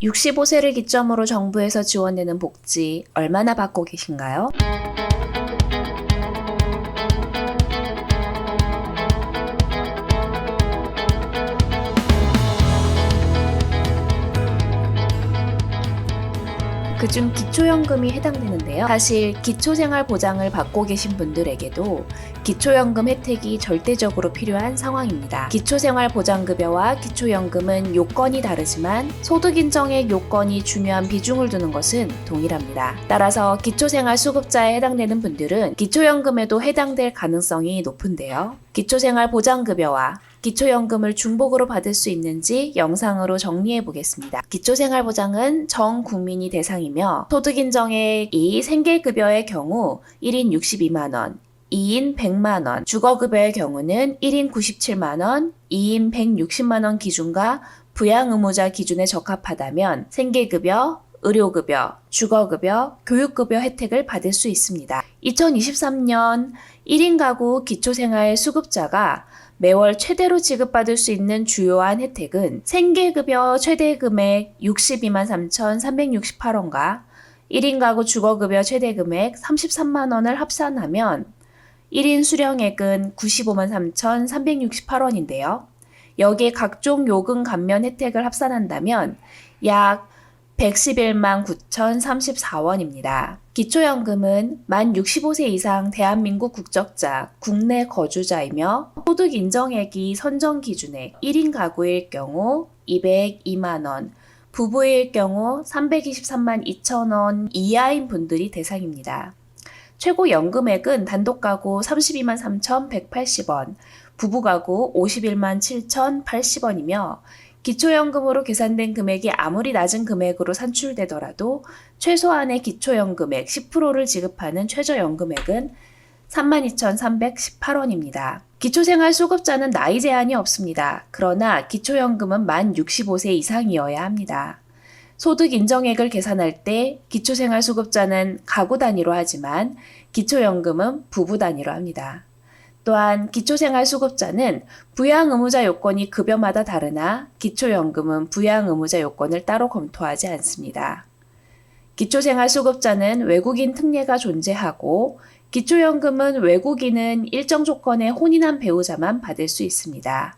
65세를 기점으로 정부에서 지원되는 복지 얼마나 받고 계신가요? 그중 기초연금이 해당되는데요. 사실 기초생활보장을 받고 계신 분들에게도 기초연금 혜택이 절대적으로 필요한 상황입니다. 기초생활보장급여와 기초연금은 요건이 다르지만 소득인정액 요건이 중요한 비중을 두는 것은 동일합니다. 따라서 기초생활수급자에 해당되는 분들은 기초연금에도 해당될 가능성이 높은데요. 기초생활보장급여와 기초연금을 중복으로 받을 수 있는지 영상으로 정리해 보겠습니다. 기초생활보장은 전 국민이 대상이며 소득인정액이 생계급여의 경우 1인 62만원, 2인 100만원, 주거급여의 경우는 1인 97만원, 2인 160만원 기준과 부양의무자 기준에 적합하다면 생계급여, 의료급여, 주거급여, 교육급여 혜택을 받을 수 있습니다. 2023년 1인 가구 기초생활 수급자가 매월 최대로 지급받을 수 있는 주요한 혜택은 생계급여 최대 금액 62만 3,368원과 1인 가구 주거급여 최대 금액 33만 원을 합산하면 1인 수령액은 95만 3,368원인데요. 여기에 각종 요금 감면 혜택을 합산한다면 약 111만 9,034원입니다. 기초연금은 만 65세 이상 대한민국 국적자, 국내 거주자이며 소득 인정액이 선정 기준액 1인 가구일 경우 202만원, 부부일 경우 323만 2천원 이하인 분들이 대상입니다. 최고 연금액은 단독 가구 32만 3,180원, 부부 가구 51만 7,080원이며 기초연금으로 계산된 금액이 아무리 낮은 금액으로 산출되더라도 최소한의 기초연금액 10%를 지급하는 최저연금액은 32,318원입니다. 기초생활수급자는 나이 제한이 없습니다. 그러나 기초연금은 만 65세 이상이어야 합니다. 소득 인정액을 계산할 때 기초생활수급자는 가구 단위로 하지만 기초연금은 부부 단위로 합니다. 또한 기초생활수급자는 부양의무자 요건이 급여마다 다르나 기초연금은 부양의무자 요건을 따로 검토하지 않습니다. 기초생활수급자는 외국인 특례가 존재하고 기초연금은 외국인은 일정 조건의 혼인한 배우자만 받을 수 있습니다.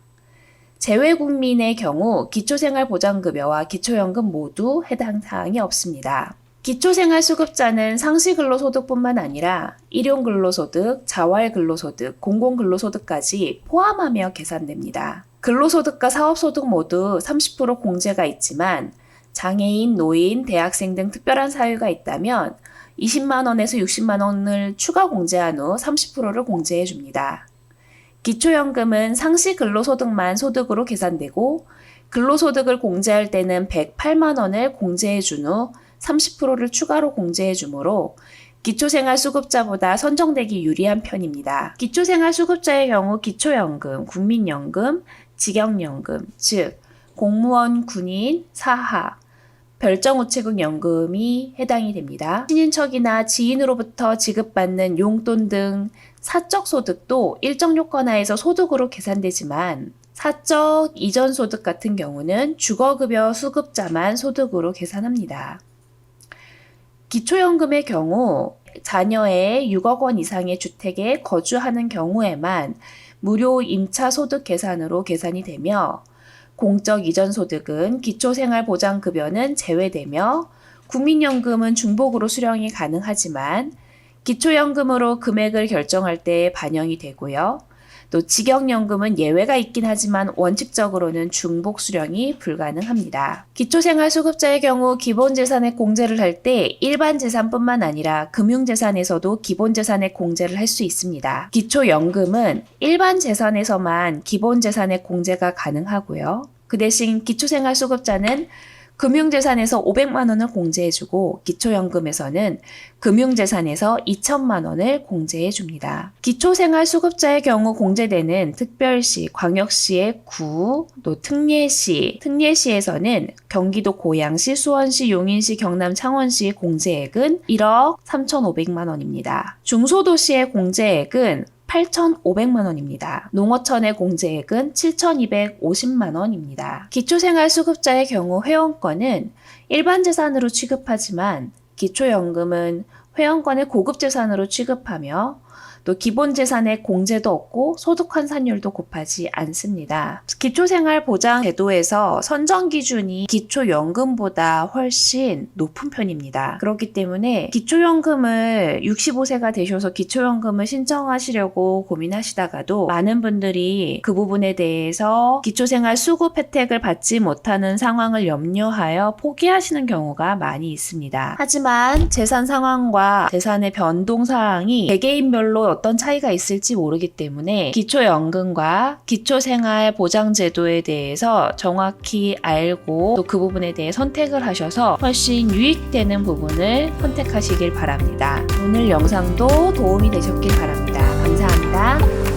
재외국민의 경우 기초생활보장급여와 기초연금 모두 해당 사항이 없습니다. 기초생활수급자는 상시근로소득뿐만 아니라 일용근로소득, 자활근로소득, 공공근로소득까지 포함하며 계산됩니다. 근로소득과 사업소득 모두 30% 공제가 있지만 장애인, 노인, 대학생 등 특별한 사유가 있다면 20만원에서 60만원을 추가 공제한 후 30%를 공제해 줍니다. 기초연금은 상시근로소득만 소득으로 계산되고 근로소득을 공제할 때는 108만원을 공제해 준 후 30%를 추가로 공제해 주므로 기초생활수급자보다 선정되기 유리한 편입니다. 기초생활수급자의 경우 기초연금, 국민연금, 직영연금, 즉 공무원, 군인, 사하, 별정우체국연금이 해당이 됩니다. 친인척이나 지인으로부터 지급받는 용돈 등 사적소득도 일정 요건 하에서 소득으로 계산되지만 사적 이전 소득 같은 경우는 주거급여 수급자만 소득으로 계산합니다. 기초연금의 경우 자녀의 6억 원 이상의 주택에 거주하는 경우에만 무료 임차소득 계산으로 계산이 되며 공적 이전 소득은 기초생활보장급여는 제외되며 국민연금은 중복으로 수령이 가능하지만 기초연금으로 금액을 결정할 때 반영이 되고요. 또 직영연금은 예외가 있긴 하지만 원칙적으로는 중복 수령이 불가능합니다. 기초생활수급자의 경우 기본재산액 공제를 할 때 일반 재산뿐만 아니라 금융재산에서도 기본재산액 공제를 할 수 있습니다. 기초연금은 일반 재산에서만 기본재산액 공제가 가능하고요. 그 대신 기초생활수급자는 금융재산에서 500만 원을 공제해주고 기초연금에서는 금융재산에서 2천만 원을 공제해줍니다. 기초생활수급자의 경우 공제되는 특별시, 광역시의 구, 또 특례시, 특례시에서는 경기도 고양시, 수원시, 용인시, 경남 창원시의 공제액은 1억 3,500만 원입니다. 중소도시의 공제액은 8,500만 원입니다. 농어촌의 공제액은 7,250만 원입니다. 기초생활수급자의 경우 회원권은 일반 재산으로 취급하지만 기초연금은 회원권을 고급재산으로 취급하며 또 기본재산의 공제도 없고 소득 환산율도 곱하지 않습니다. 기초생활보장제도에서 선정 기준이 기초연금보다 훨씬 높은 편입니다. 그렇기 때문에 기초연금을 65세가 되셔서 기초연금을 신청하시려고 고민하시다가도 많은 분들이 그 부분에 대해서 기초생활 수급 혜택을 받지 못하는 상황을 염려하여 포기하시는 경우가 많이 있습니다. 하지만 재산 상황과 재산의 변동 사항이 개개인별로 어떤 차이가 있을지 모르기 때문에 기초연금과 기초생활보장제도에 대해서 정확히 알고 또 그 부분에 대해 선택을 하셔서 훨씬 유익되는 부분을 선택하시길 바랍니다. 오늘 영상도 도움이 되셨길 바랍니다. 감사합니다.